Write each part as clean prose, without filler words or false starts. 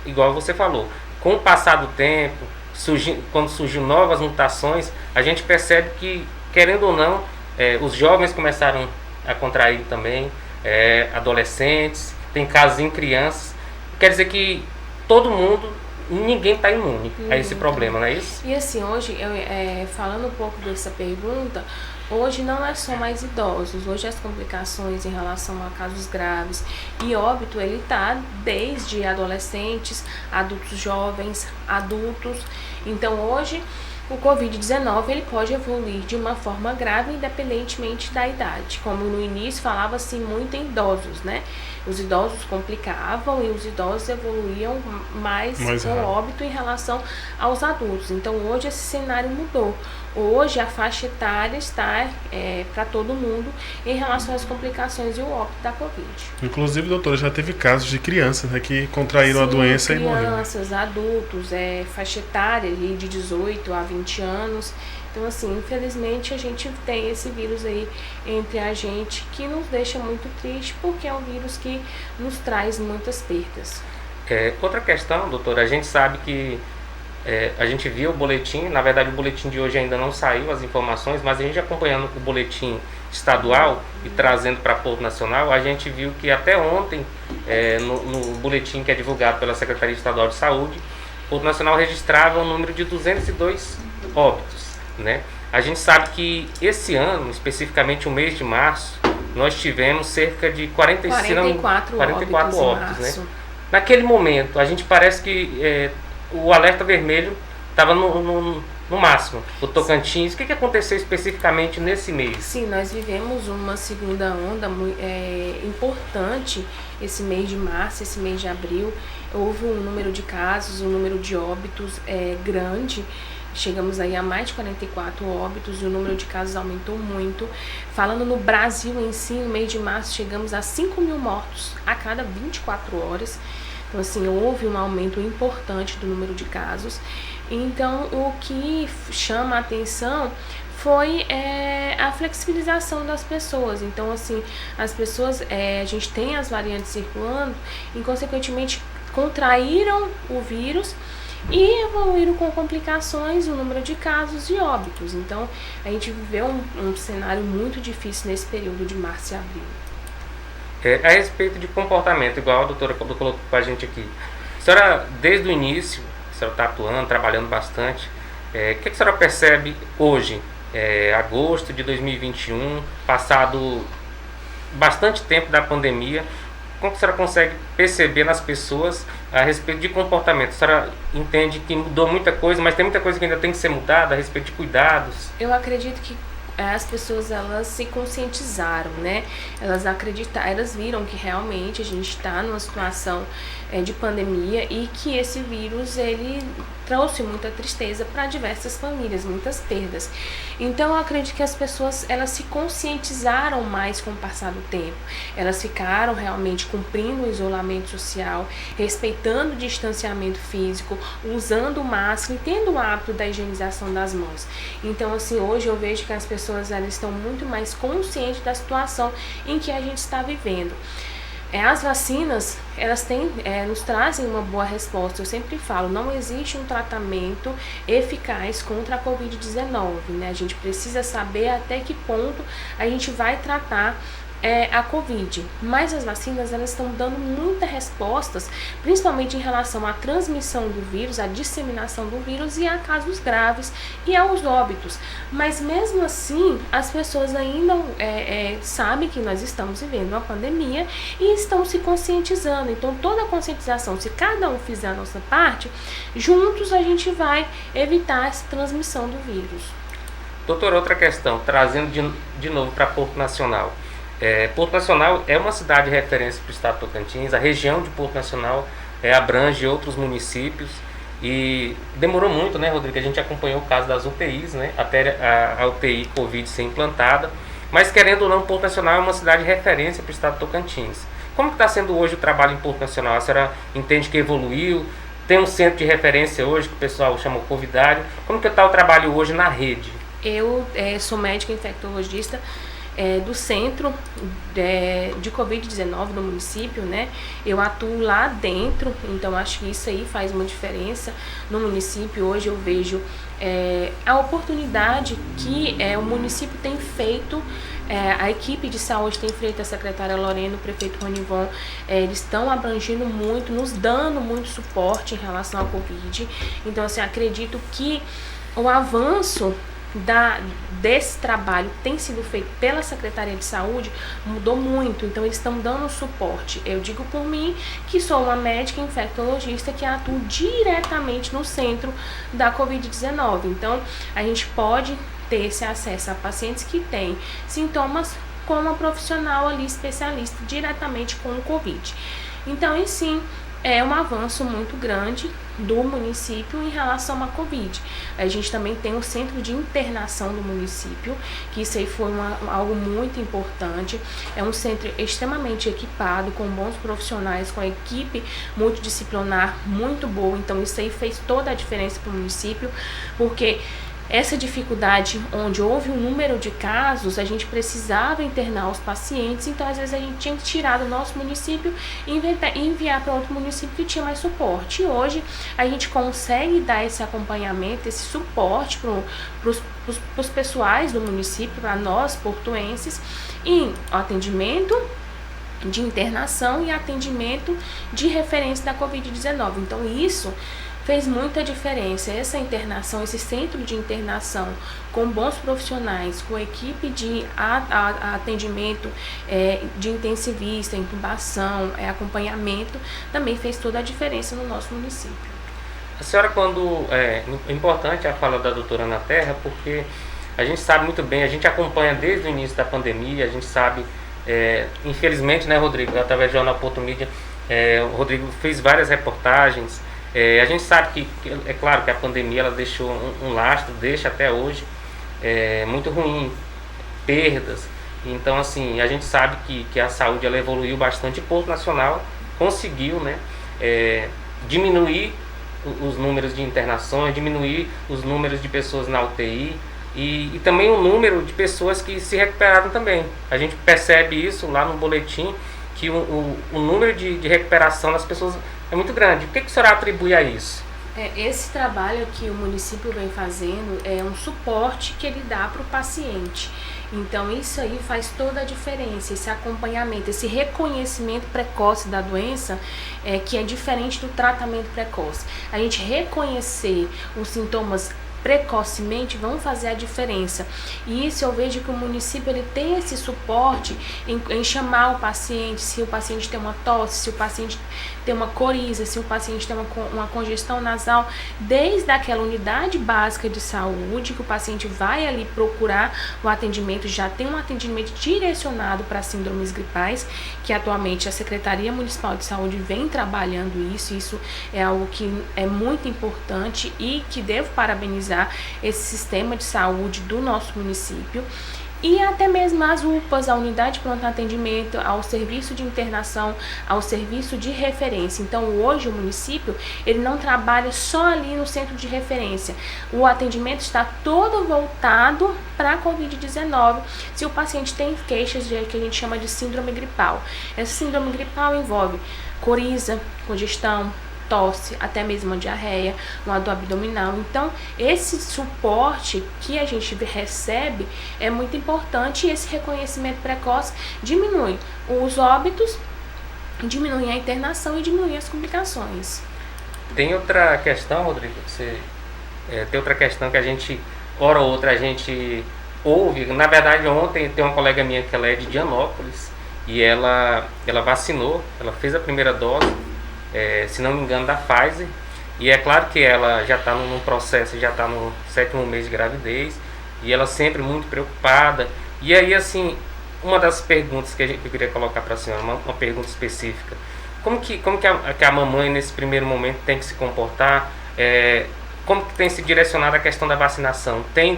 igual você falou, com o passar do tempo, quando surgiu novas mutações, a gente percebe que, querendo ou não, os jovens começaram a contrair também, adolescentes, tem casos em crianças. Quer dizer que todo mundo, ninguém está imune a esse problema, não é isso? E assim, hoje, falando um pouco dessa pergunta, hoje não é só mais idosos, hoje as complicações em relação a casos graves e óbito, ele está desde adolescentes, adultos jovens, adultos. Então hoje o Covid-19 ele pode evoluir de uma forma grave independentemente da idade. Como no início falava-se muito em idosos, né? Os idosos complicavam e os idosos evoluíam mais com óbito em relação aos adultos. Então hoje esse cenário mudou. Hoje a faixa etária está para todo mundo em relação às complicações e o óbito da Covid. Inclusive, doutora, já teve casos de crianças, né, que contraíram a doença e morreram. Crianças, adultos, faixa etária ali de 18 a 20 anos. Então, assim, infelizmente a gente tem esse vírus aí entre a gente que nos deixa muito triste, porque é um vírus que nos traz muitas perdas. Outra questão, doutora, a gente sabe que a gente viu o boletim, na verdade o boletim de hoje ainda não saiu as informações, mas a gente acompanhando o boletim estadual e trazendo para Porto Nacional, a gente viu que até ontem, no boletim que é divulgado pela Secretaria Estadual de Saúde, Porto Nacional registrava um número de 202 óbitos, né? A gente sabe que esse ano, especificamente o mês de março, nós tivemos cerca de 44 óbitos, né? Naquele momento, a gente parece que o alerta vermelho estava no máximo. O Tocantins, o que aconteceu especificamente nesse mês? Sim, nós vivemos uma segunda onda importante esse mês de março, esse mês de abril. Houve um número de casos, um número de óbitos grande. Chegamos aí a mais de 44 óbitos e o número de casos aumentou muito. Falando no Brasil em si, no mês de março chegamos a 5.000 mortos a cada 24 horas. Então, assim, houve um aumento importante do número de casos. Então, o que chama a atenção foi a flexibilização das pessoas. Então, assim, as pessoas, a gente tem as variantes circulando e, consequentemente, contraíram o vírus e evoluíram com complicações o número de casos e óbitos. Então, a gente viveu um cenário muito difícil nesse período de março e abril. A respeito de comportamento, igual a doutora colocou para a gente aqui, a senhora, desde o início, a senhora está atuando, trabalhando bastante, o que a senhora percebe hoje, agosto de 2021, passado bastante tempo da pandemia, como a senhora consegue perceber nas pessoas a respeito de comportamento? A senhora entende que mudou muita coisa, mas tem muita coisa que ainda tem que ser mudada a respeito de cuidados? Eu acredito que as pessoas, elas se conscientizaram, né? Elas viram que realmente a gente está numa situação de pandemia e que esse vírus, ele trouxe muita tristeza para diversas famílias, muitas perdas. Então, eu acredito que as pessoas, elas se conscientizaram mais com o passar do tempo. Elas ficaram realmente cumprindo o isolamento social, respeitando o distanciamento físico, usando máscara e tendo o hábito da higienização das mãos. Então, assim, hoje eu vejo que as pessoas, elas estão muito mais conscientes da situação em que a gente está vivendo. As vacinas, elas nos trazem uma boa resposta. Eu sempre falo, não existe um tratamento eficaz contra a Covid-19, né? A gente precisa saber até que ponto a gente vai tratar a Covid, mas as vacinas, elas estão dando muitas respostas, principalmente em relação à transmissão do vírus, à disseminação do vírus e a casos graves e aos óbitos. Mas mesmo assim, as pessoas ainda sabem que nós estamos vivendo uma pandemia e estão se conscientizando. Então, toda a conscientização, se cada um fizer a nossa parte, juntos a gente vai evitar essa transmissão do vírus. Doutora, outra questão, trazendo de novo para Porto Nacional. Porto Nacional é uma cidade de referência para o estado de Tocantins. A região de Porto Nacional abrange outros municípios e demorou muito, né, Rodrigo? A gente acompanhou o caso das UTIs, né, até a UTI Covid ser implantada. Mas, querendo ou não, Porto Nacional é uma cidade de referência para o estado de Tocantins. Como está sendo hoje o trabalho em Porto Nacional? A senhora entende que evoluiu? Tem um centro de referência hoje que o pessoal chama Covidário. Como que está o trabalho hoje na rede? Eu sou médica infectologista. do centro de Covid-19 no município, né? Eu atuo lá dentro, então acho que isso aí faz uma diferença no município. Hoje eu vejo a oportunidade que o município tem feito, a equipe de saúde tem feito, a secretária Lorena, o prefeito Ronivon, eles estão abrangindo muito, nos dando muito suporte em relação à Covid. Então, assim, acredito que o avanço desse trabalho que tem sido feito pela Secretaria de Saúde mudou muito, então eles estão dando suporte. Eu digo por mim que sou uma médica infectologista que atua diretamente no centro da Covid-19, então a gente pode ter esse acesso a pacientes que têm sintomas com uma profissional ali especialista diretamente com o Covid. Então, e sim, é um avanço muito grande do município em relação à Covid. A gente também tem o centro de internação do município, que isso aí foi algo muito importante. É um centro extremamente equipado, com bons profissionais, com a equipe multidisciplinar muito boa. Então isso aí fez toda a diferença para o município, porque essa dificuldade onde houve um número de casos, a gente precisava internar os pacientes, então às vezes a gente tinha que tirar do nosso município e enviar para outro município que tinha mais suporte. E hoje a gente consegue dar esse acompanhamento, esse suporte para os pessoais do município, para nós portuenses, em atendimento de internação e atendimento de referência da Covid-19. Então isso fez muita diferença. Essa internação, esse centro de internação com bons profissionais, com equipe de atendimento de intensivista, intubação, acompanhamento, também fez toda a diferença no nosso município. A senhora, é importante a fala da doutora Ana Terra, porque a gente sabe muito bem, a gente acompanha desde o início da pandemia, a gente sabe, infelizmente, né, Rodrigo, através do Jornal Porto Mídia, o Rodrigo fez várias reportagens. A gente sabe que é claro que a pandemia ela deixou um lastro, deixa até hoje, muito ruim, perdas. Então, assim, a gente sabe que a saúde ela evoluiu bastante. O Porto Nacional conseguiu, né, diminuir os números de internações, diminuir os números de pessoas na UTI e também o número de pessoas que se recuperaram também. A gente percebe isso lá no boletim, que o número de recuperação das pessoas é muito grande. O que a senhora atribui a isso? Esse trabalho que o município vem fazendo é um suporte que ele dá para o paciente. Então isso aí faz toda a diferença, esse acompanhamento, esse reconhecimento precoce da doença, que é diferente do tratamento precoce. A gente reconhecer os sintomas precocemente vão fazer a diferença. E isso eu vejo que o município ele tem esse suporte em chamar o paciente, se o paciente tem uma tosse, se o paciente tem uma coriza, se o paciente tem uma congestão nasal, desde aquela unidade básica de saúde que o paciente vai ali procurar o atendimento, já tem um atendimento direcionado para síndromes gripais, que atualmente a Secretaria Municipal de Saúde vem trabalhando isso é algo que é muito importante e que devo parabenizar esse sistema de saúde do nosso município. E até mesmo as UPAs, a unidade de pronto atendimento, ao serviço de internação, ao serviço de referência. Então hoje o município ele não trabalha só ali no centro de referência. O atendimento está todo voltado para a Covid-19. Se o paciente tem queixas que a gente chama de síndrome gripal. Essa síndrome gripal envolve coriza, congestão, tosse, até mesmo uma diarreia, uma dor abdominal. Então, esse suporte que a gente recebe é muito importante e esse reconhecimento precoce diminui os óbitos, diminui a internação e diminui as complicações. Tem outra questão, Rodrigo, tem outra questão que a gente, hora ou outra, a gente ouve. Na verdade, ontem tem uma colega minha que ela é de Dianópolis e ela vacinou, ela fez a primeira dose, se não me engano, da Pfizer, e é claro que ela já está num processo, já está no 7º mês de gravidez, e ela sempre muito preocupada. E aí, assim, uma das perguntas que eu queria colocar para a senhora, uma pergunta específica: como que a mamãe nesse primeiro momento tem que se comportar? Como que tem se direcionado a questão da vacinação? Tem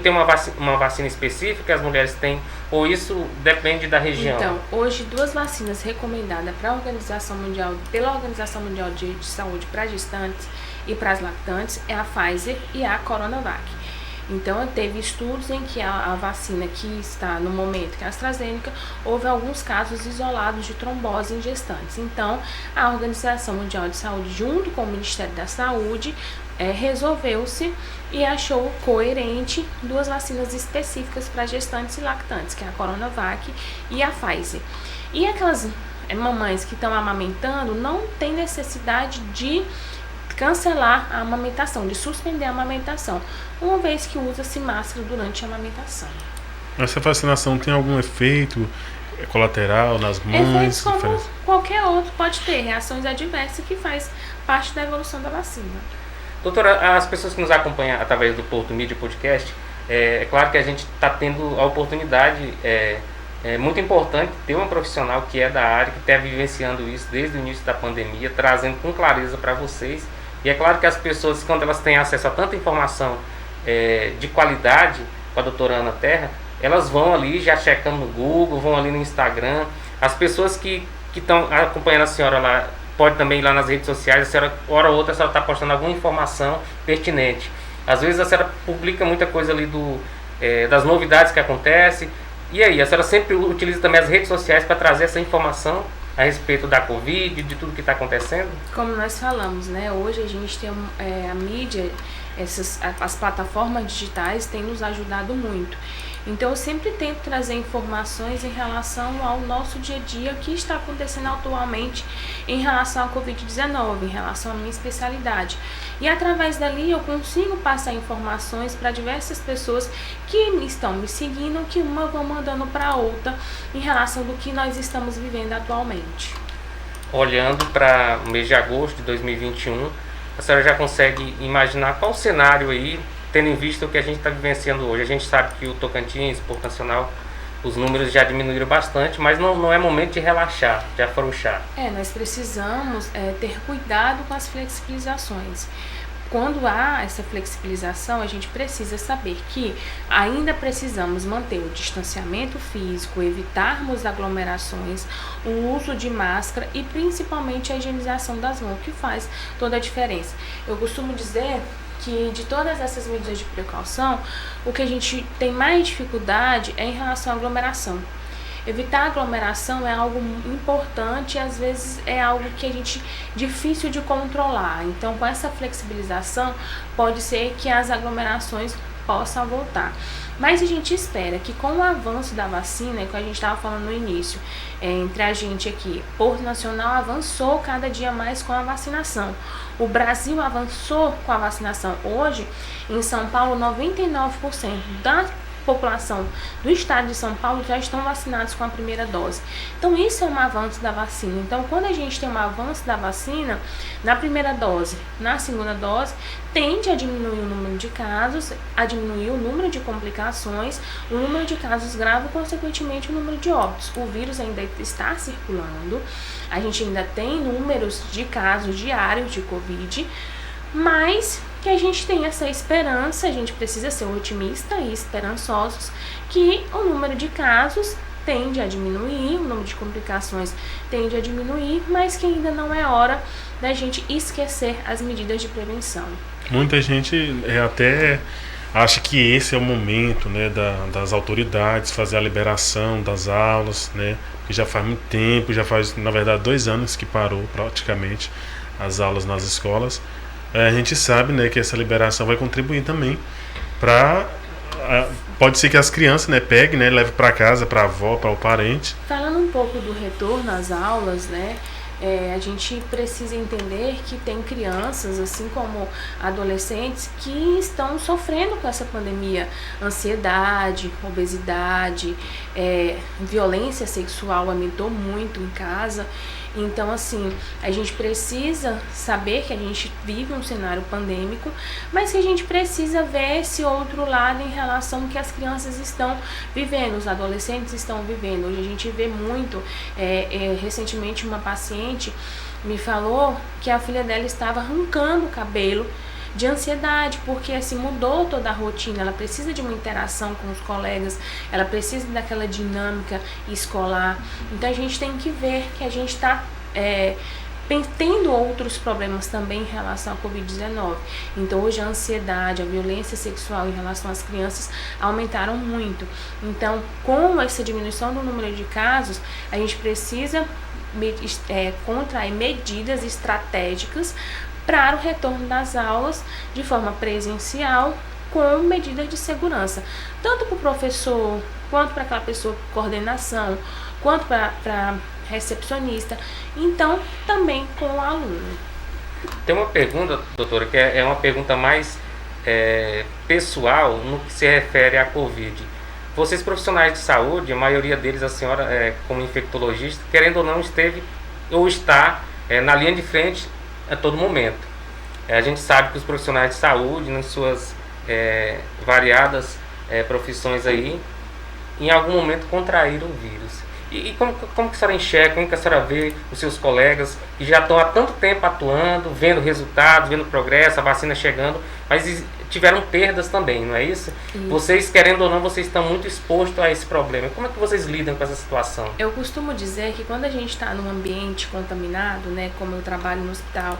uma vacina específica que as mulheres têm, ou isso depende da região? Então, hoje 2 vacinas recomendadas pela Organização Mundial de Saúde para gestantes e para as lactantes é a Pfizer e a Coronavac. Então, teve estudos em que a vacina que está no momento, que é a AstraZeneca, houve alguns casos isolados de trombose em gestantes. Então, a Organização Mundial de Saúde, junto com o Ministério da Saúde, resolveu-se e achou coerente 2 vacinas específicas para gestantes e lactantes, que é a Coronavac e a Pfizer. E aquelas mamães que estão amamentando não tem necessidade de cancelar a amamentação, de suspender a amamentação, uma vez que usa-se máscara durante a amamentação. Essa vacinação tem algum efeito colateral nas mães? Efeitos como qualquer outro pode ter, reações adversas que faz parte da evolução da vacina. Doutora, as pessoas que nos acompanham através do Porto Mídia Podcast, é claro que a gente está tendo a oportunidade, é muito importante ter um profissional que é da área, que está vivenciando isso desde o início da pandemia, trazendo com clareza para vocês. E é claro que as pessoas, quando elas têm acesso a tanta informação de qualidade com a doutora Ana Terra, elas vão ali já checando no Google, vão ali no Instagram. As pessoas que estão acompanhando a senhora lá, pode também ir lá nas redes sociais, a senhora, hora ou outra, a senhora está postando alguma informação pertinente. Às vezes a senhora publica muita coisa ali das novidades que acontecem. E aí, a senhora sempre utiliza também as redes sociais para trazer essa informação a respeito da Covid, de tudo que está acontecendo? Como nós falamos, né? Hoje a gente tem a mídia, as plataformas digitais têm nos ajudado muito. Então eu sempre tento trazer informações em relação ao nosso dia a dia, o que está acontecendo atualmente em relação à Covid-19, em relação à minha especialidade. E através dali eu consigo passar informações para diversas pessoas que estão me seguindo, que uma vão mandando para outra em relação do que nós estamos vivendo atualmente. Olhando para o mês de agosto de 2021, a senhora já consegue imaginar qual o cenário aí, tendo em vista o que a gente está vivenciando hoje? A gente sabe que o Tocantins, Porto Nacional, os números já diminuíram bastante, mas não é momento de relaxar, de afrouxar. Nós precisamos ter cuidado com as flexibilizações. Quando há essa flexibilização, a gente precisa saber que ainda precisamos manter o distanciamento físico, evitarmos aglomerações, o uso de máscara e principalmente a higienização das mãos, que faz toda a diferença. Eu costumo dizer que de todas essas medidas de precaução, o que a gente tem mais dificuldade é em relação à aglomeração. Evitar a aglomeração é algo importante e às vezes é algo que a gente difícil de controlar. Então, com essa flexibilização, pode ser que as aglomerações possam voltar. Mas a gente espera que com o avanço da vacina, que a gente estava falando no início, entre a gente aqui, Porto Nacional avançou cada dia mais com a vacinação. O Brasil avançou com a vacinação. Hoje, em São Paulo, 99% da população do estado de São Paulo já estão vacinados com a primeira dose. Então isso é um avanço da vacina. Então quando a gente tem um avanço da vacina, na primeira dose, na segunda dose, tende a diminuir o número de casos, a diminuir o número de complicações, o número de casos graves e consequentemente o número de óbitos. O vírus ainda está circulando, a gente ainda tem números de casos diários de Covid, mas que a gente tem essa esperança, a gente precisa ser otimista e esperançosos que o número de casos tende a diminuir, o número de complicações tende a diminuir, mas que ainda não é hora da gente esquecer as medidas de prevenção. Muita gente até acha que esse é o momento, né, das autoridades fazer a liberação das aulas, né, que já faz muito tempo, já faz, na verdade, 2 anos que parou praticamente as aulas nas escolas. A gente sabe, né, que essa liberação vai contribuir também para... Pode ser que as crianças, né, peguem, né, levem para casa, para a avó, para o parente. Falando um pouco do retorno às aulas, né, a gente precisa entender que tem crianças, assim como adolescentes, que estão sofrendo com essa pandemia. Ansiedade, obesidade, violência sexual aumentou muito em casa. Então, assim, a gente precisa saber que a gente vive um cenário pandêmico, mas que a gente precisa ver esse outro lado em relação ao que as crianças estão vivendo, os adolescentes estão vivendo. Hoje a gente vê muito, recentemente uma paciente me falou que a filha dela estava arrancando o cabelo de ansiedade, porque assim mudou toda a rotina, ela precisa de uma interação com os colegas, ela precisa daquela dinâmica escolar. Então a gente tem que ver que a gente está tendo outros problemas também em relação à Covid-19. Então, hoje a ansiedade, a violência sexual em relação às crianças aumentaram muito. Então, com essa diminuição do número de casos, a gente precisa contrair medidas estratégicas para o retorno das aulas de forma presencial, com medidas de segurança, tanto para o professor, quanto para aquela pessoa de coordenação, quanto para recepcionista, então também com o aluno. Tem uma pergunta, doutora, que é uma pergunta mais pessoal no que se refere à Covid. Vocês profissionais de saúde, a maioria deles, a senhora como infectologista, querendo ou não, esteve ou está na linha de frente a todo momento. A gente sabe que os profissionais de saúde, nas suas variadas profissões aí, em algum momento contraíram o vírus. E como que a senhora enxerga, como que a senhora vê os seus colegas que já estão há tanto tempo atuando, vendo resultados, vendo progresso, a vacina chegando, mas tiveram perdas também, não é isso? Vocês, querendo ou não, vocês estão muito expostos a esse problema. Como é que vocês lidam com essa situação? Eu costumo dizer que quando a gente está num ambiente contaminado, né, como eu trabalho no hospital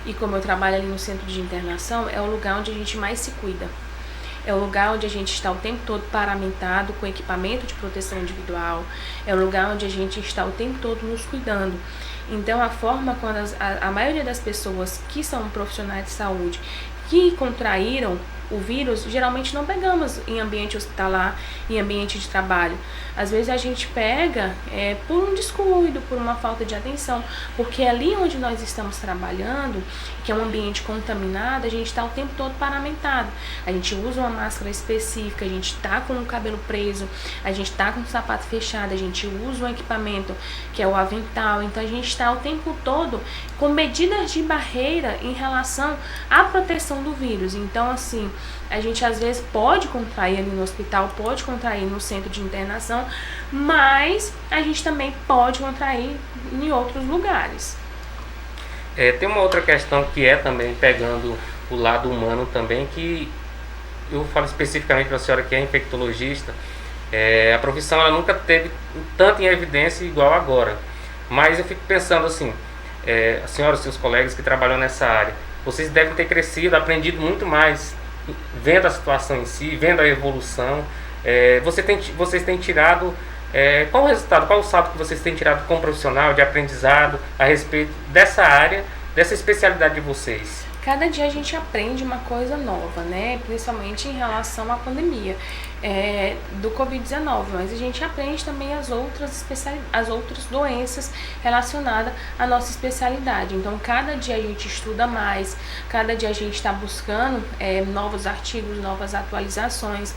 e como eu trabalho ali no centro de internação, é o lugar onde a gente mais se cuida. É o lugar onde a gente está o tempo todo paramentado com equipamento de proteção individual. É o lugar onde a gente está o tempo todo nos cuidando. Então, a forma quando a maioria das pessoas que são profissionais de saúde que contraíram o vírus, geralmente não pegamos em ambiente hospitalar, em ambiente de trabalho. Às vezes a gente pega por um descuido, por uma falta de atenção, porque ali onde nós estamos trabalhando, que é um ambiente contaminado, a gente está o tempo todo paramentado. A gente usa uma máscara específica, a gente está com o cabelo preso, a gente está com o sapato fechado, a gente usa um equipamento que é o avental. Então a gente está o tempo todo com medidas de barreira em relação à proteção do vírus. Então, assim, a gente às vezes pode contrair ali no hospital, pode contrair no centro de internação, mas a gente também pode contrair em outros lugares. Tem uma outra questão que também pegando o lado humano também, que eu falo especificamente para a senhora que é infectologista. A profissão ela nunca teve tanto em evidência igual agora, mas eu fico pensando assim, a senhora e seus colegas que trabalham nessa área, vocês devem ter crescido, aprendido muito mais, vendo a situação em si, vendo a evolução. Vocês têm tirado, qual o resultado, qual o salto que vocês têm tirado como profissional de aprendizado a respeito dessa área, dessa especialidade de vocês? Cada dia a gente aprende uma coisa nova, né? Principalmente em relação à pandemia do Covid-19, mas a gente aprende também as outras doenças relacionadas à nossa especialidade. Então, cada dia a gente estuda mais, cada dia a gente está buscando novos artigos, novas atualizações,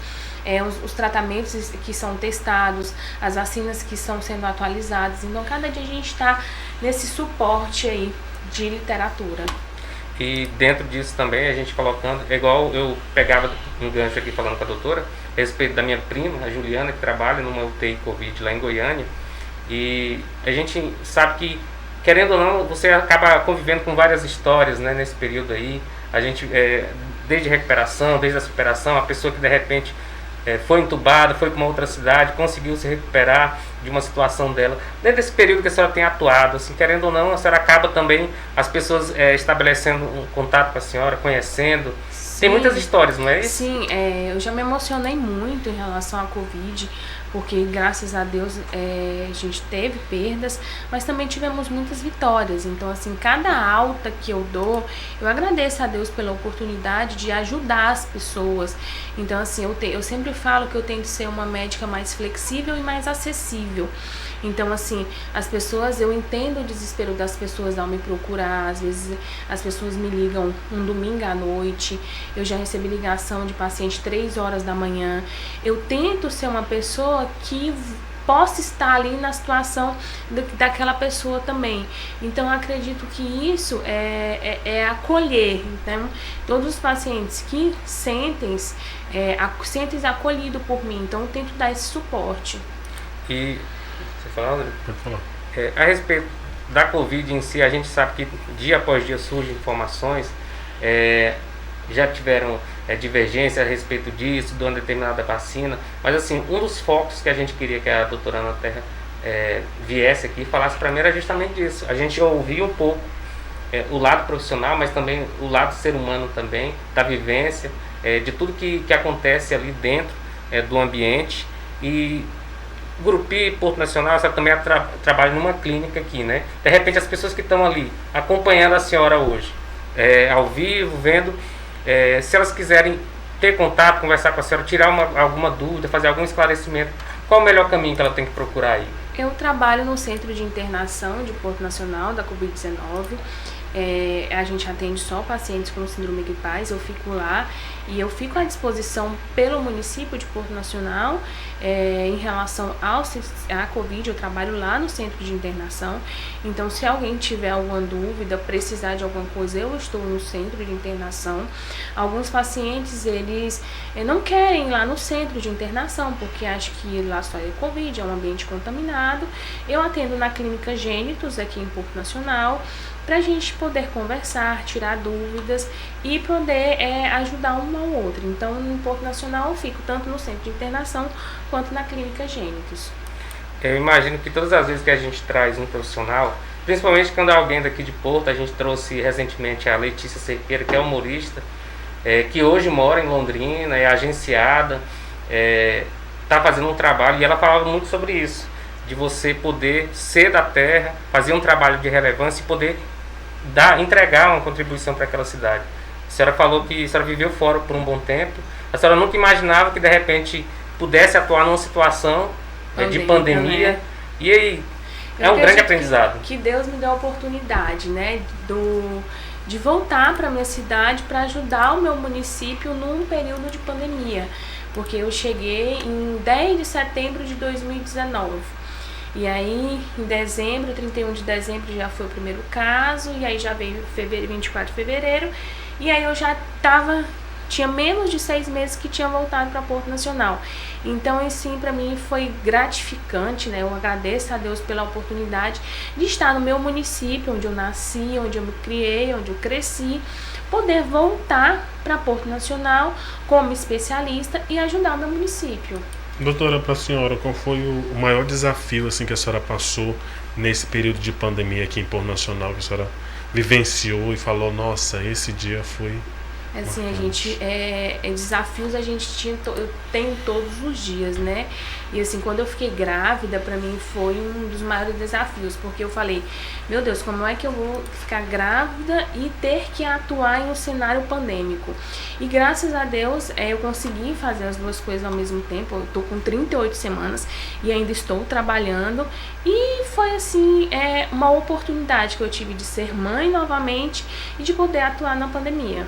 os tratamentos que são testados, as vacinas que estão sendo atualizadas. Então, cada dia a gente está nesse suporte aí de literatura. E dentro disso também a gente colocando, igual eu pegava um gancho aqui falando com a doutora, a respeito da minha prima, a Juliana, que trabalha numa UTI Covid lá em Goiânia, e a gente sabe que, querendo ou não, você acaba convivendo com várias histórias, né, nesse período aí. A gente, desde recuperação, desde a superação, a pessoa que de repente foi entubada, foi para uma outra cidade, conseguiu se recuperar de uma situação dela. Dentro desse período que a senhora tem atuado, assim, querendo ou não, a senhora acaba também, as pessoas estabelecendo um contato com a senhora, conhecendo. Sim. Tem muitas histórias, não é isso? Sim, eu já me emocionei muito em relação à Covid, porque graças a Deus a gente teve perdas, mas também tivemos muitas vitórias. Então, assim, cada alta que eu dou, eu agradeço a Deus pela oportunidade de ajudar as pessoas. Então, assim, eu sempre falo que eu tento ser uma médica mais flexível e mais acessível. Então, assim, as pessoas, eu entendo o desespero das pessoas ao me procurar. Às vezes as pessoas me ligam um domingo à noite, eu já recebi ligação de paciente 3 horas da manhã. Eu tento ser uma pessoa que possa estar ali na situação daquela pessoa também. Então, eu acredito que isso é acolher. Então, todos os pacientes que sentem-se acolhidos por mim. Então, eu tento dar esse suporte. E você fala? Pode falar. A respeito da Covid em si, a gente sabe que dia após dia surgem informações, já tiveram divergência a respeito disso, de uma determinada vacina, mas assim, um dos focos que a gente queria que a doutora Ana Terra viesse aqui e falasse para mim era justamente disso. A gente ouvia um pouco o lado profissional, mas também o lado ser humano também, da vivência, de tudo que acontece ali dentro do ambiente. E Gurupi, Porto Nacional, ela também trabalha numa clínica aqui, né? De repente as pessoas que estão ali acompanhando a senhora hoje, ao vivo, vendo, se elas quiserem ter contato, conversar com a senhora, tirar alguma dúvida, fazer algum esclarecimento, qual o melhor caminho que ela tem que procurar aí? Eu trabalho no Centro de Internação de Porto Nacional da Covid-19. A gente atende só pacientes com síndrome gripais. Eu fico lá e eu fico à disposição pelo município de Porto Nacional em relação à Covid. Eu trabalho lá no Centro de Internação. Então, se alguém tiver alguma dúvida, precisar de alguma coisa, eu estou no Centro de Internação. Alguns pacientes, eles não querem ir lá no Centro de Internação, porque acham que lá só é Covid, é um ambiente contaminado. Eu atendo na Clínica Gênitos, aqui em Porto Nacional, para a gente poder conversar, tirar dúvidas e poder ajudar um ao outro. Então, no Porto Nacional, eu fico tanto no Centro de Internação quanto na Clínica Gênitos. Eu imagino que todas as vezes que a gente traz um profissional, principalmente quando é alguém daqui de Porto, a gente trouxe recentemente a Letícia Cerqueira, que é humorista, que hoje mora em Londrina, é agenciada, está fazendo um trabalho, e ela falava muito sobre isso, de você poder ser da terra, fazer um trabalho de relevância e poder entregar uma contribuição para aquela cidade. A senhora falou que a senhora viveu fora por um bom tempo, a senhora nunca imaginava que de repente pudesse atuar numa situação de pandemia, né? E aí um grande aprendizado. Que Deus me deu a oportunidade, né, de voltar para minha cidade para ajudar o meu município num período de pandemia, porque eu cheguei em 10 de setembro de 2019. E aí, em dezembro, 31 de dezembro já foi o primeiro caso, e aí já veio fevereiro, 24 de fevereiro, e aí eu já tinha menos de 6 meses que tinha voltado para Porto Nacional. Então, assim, para mim foi gratificante, né? Eu agradeço a Deus pela oportunidade de estar no meu município, onde eu nasci, onde eu me criei, onde eu cresci, poder voltar para Porto Nacional como especialista e ajudar o meu município. Doutora, para a senhora, qual foi o maior desafio assim, que a senhora passou nesse período de pandemia aqui em Porto Nacional, que a senhora vivenciou e falou, nossa, esse dia foi... Assim, a gente, desafios a gente eu tenho todos os dias, né? E assim, quando eu fiquei grávida, pra mim foi um dos maiores desafios, porque eu falei, meu Deus, como é que eu vou ficar grávida e ter que atuar em um cenário pandêmico? E graças a Deus, eu consegui fazer as duas coisas ao mesmo tempo. Eu tô com 38 semanas e ainda estou trabalhando. E foi assim, uma oportunidade que eu tive de ser mãe novamente e de poder atuar na pandemia.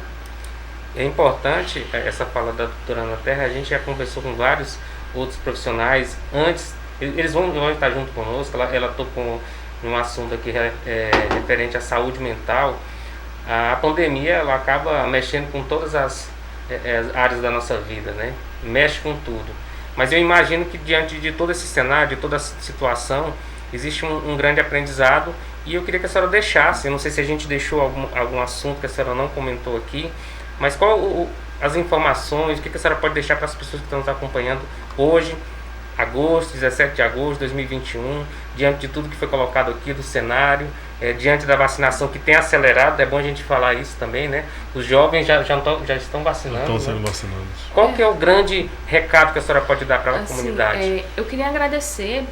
É importante essa fala da doutora Ana Terra. A gente já conversou com vários outros profissionais antes, eles vão estar junto conosco. Ela tocou num assunto aqui referente à saúde mental. A pandemia, ela acaba mexendo com todas as áreas da nossa vida, né? Mexe com tudo. Mas eu imagino que diante de todo esse cenário, de toda essa situação, existe um grande aprendizado. E eu queria que a senhora deixasse, eu não sei se a gente deixou algum assunto que a senhora não comentou aqui, mas qual as informações, o que a senhora pode deixar para as pessoas que estão nos acompanhando hoje, agosto, 17 de agosto de 2021, diante de tudo que foi colocado aqui do cenário, diante da vacinação que tem acelerado, é bom a gente falar isso também, né? Os jovens já estão vacinando. Estão sendo vacinados. Qual que é o grande recado que a senhora pode dar para a comunidade? Eu queria agradecer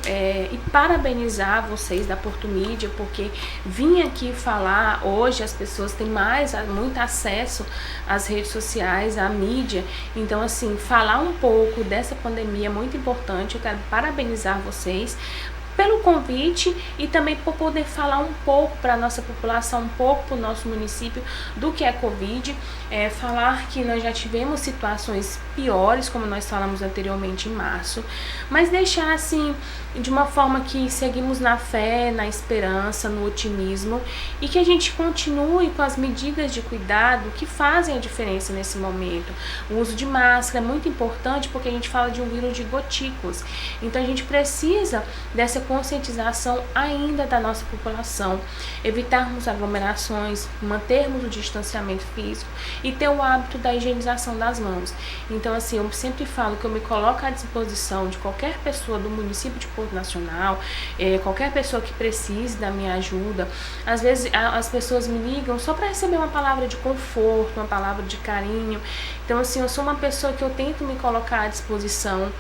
e parabenizar vocês da Porto Mídia, porque vim aqui falar hoje, as pessoas têm muito acesso às redes sociais, à mídia. Então, assim, falar um pouco dessa pandemia é muito importante. Eu quero parabenizar vocês pelo convite e também por poder falar um pouco para a nossa população, um pouco para o nosso município do que é Covid, falar que nós já tivemos situações piores, como nós falamos anteriormente em março, mas deixar assim, de uma forma que seguimos na fé, na esperança, no otimismo e que a gente continue com as medidas de cuidado que fazem a diferença nesse momento. O uso de máscara é muito importante porque a gente fala de um vírus de gotículas, então a gente precisa dessa conscientização ainda da nossa população, evitarmos aglomerações, mantermos o distanciamento físico e ter o hábito da higienização das mãos. Então, assim, eu sempre falo que eu me coloco à disposição de qualquer pessoa do município de Porto Nacional, qualquer pessoa que precise da minha ajuda. Às vezes as pessoas me ligam só para receber uma palavra de conforto, uma palavra de carinho. Então, assim, eu sou uma pessoa que eu tento me colocar à disposição.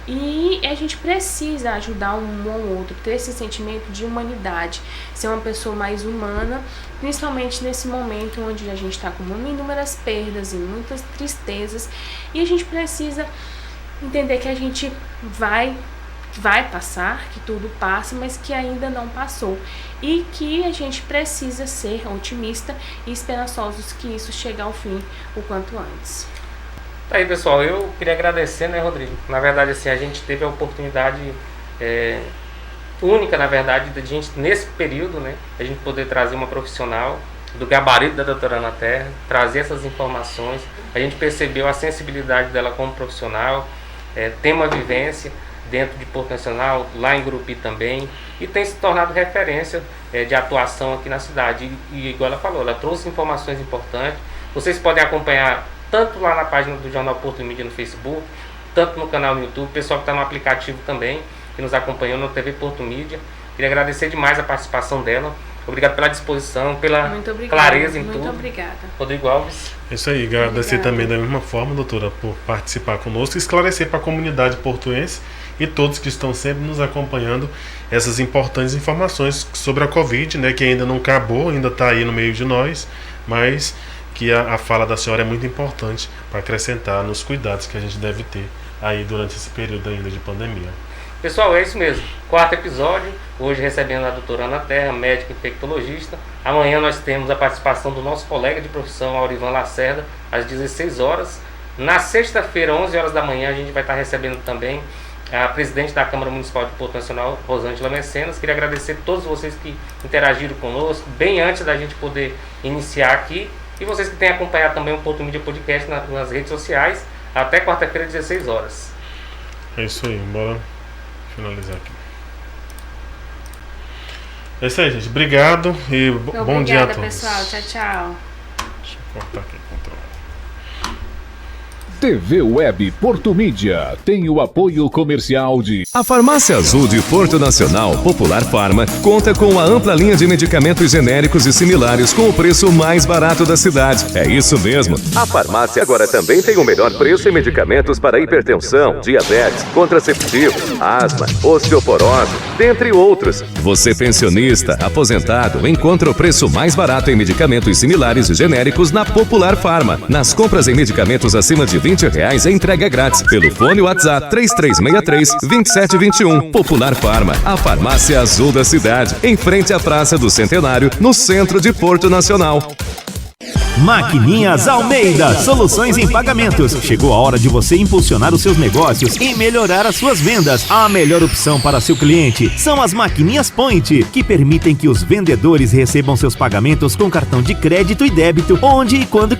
E a gente precisa ajudar um ou outro, ter esse sentimento de humanidade, ser uma pessoa mais humana, principalmente nesse momento onde a gente está com inúmeras perdas e muitas tristezas, e a gente precisa entender que a gente vai passar, que tudo passa, mas que ainda não passou, e que a gente precisa ser otimista e esperançosos que isso chegue ao fim o quanto antes. Tá aí, pessoal, eu queria agradecer, né, Rodrigo? Na verdade, assim, a gente teve a oportunidade única, na verdade, de a gente, nesse período, né, a gente poder trazer uma profissional do gabarito da doutora Ana Terra, trazer essas informações. A gente percebeu a sensibilidade dela como profissional, tem uma vivência dentro de Porto Nacional, lá em Gurupi também, e tem se tornado referência de atuação aqui na cidade. E igual ela falou, ela trouxe informações importantes. Vocês podem acompanhar tanto lá na página do Jornal Porto Mídia no Facebook, tanto no canal no YouTube, o pessoal que está no aplicativo também, que nos acompanhou no TV Porto Mídia. Queria agradecer demais a participação dela. Obrigado pela disposição, pela clareza em tudo. Muito obrigada. Rodrigo Alves. Isso aí, agradecer também da mesma forma, doutora, por participar conosco e esclarecer para a comunidade portuense e todos que estão sempre nos acompanhando essas importantes informações sobre a Covid, né, que ainda não acabou, ainda está aí no meio de nós, mas que a fala da senhora é muito importante para acrescentar nos cuidados que a gente deve ter aí durante esse período ainda de pandemia. Pessoal, é isso mesmo. 4º episódio, hoje recebendo a doutora Ana Terra, médica infectologista. Amanhã nós temos a participação do nosso colega de profissão, Aurivan Lacerda, às 16 horas. Na sexta-feira, 11 horas da manhã, a gente vai estar recebendo também a presidente da Câmara Municipal de Porto Nacional, Rosângela Mecenas. Queria agradecer a todos vocês que interagiram conosco, bem antes da gente poder iniciar aqui. E vocês que têm acompanhado também o Porto Mídia Podcast nas redes sociais, até quarta-feira, 16 horas. É isso aí, bora finalizar aqui. É isso aí, gente. Obrigado e bom dia a todos. Obrigada, pessoal. Tchau, tchau. Deixa eu cortar aqui o controle. TV Web Porto Mídia tem o apoio comercial de... A Farmácia Azul de Porto Nacional, Popular Farma, conta com uma ampla linha de medicamentos genéricos e similares com o preço mais barato da cidade. É isso mesmo. A farmácia agora também tem o melhor preço em medicamentos para hipertensão, diabetes, contraceptivo, asma, osteoporose, dentre outros. Você pensionista, aposentado, encontra o preço mais barato em medicamentos similares e genéricos na Popular Farma. Nas compras em medicamentos acima de R$20, a entrega é grátis. Pelo fone WhatsApp 3363-2721. Popular Farma, a farmácia azul da cidade, em frente à Praça do Centenário, no centro de Porto Nacional. Maquininhas Almeida, soluções em pagamentos. Chegou a hora de você impulsionar os seus negócios e melhorar as suas vendas. A melhor opção para seu cliente são as maquininhas Point, que permitem que os vendedores recebam seus pagamentos com cartão de crédito e débito, onde e quando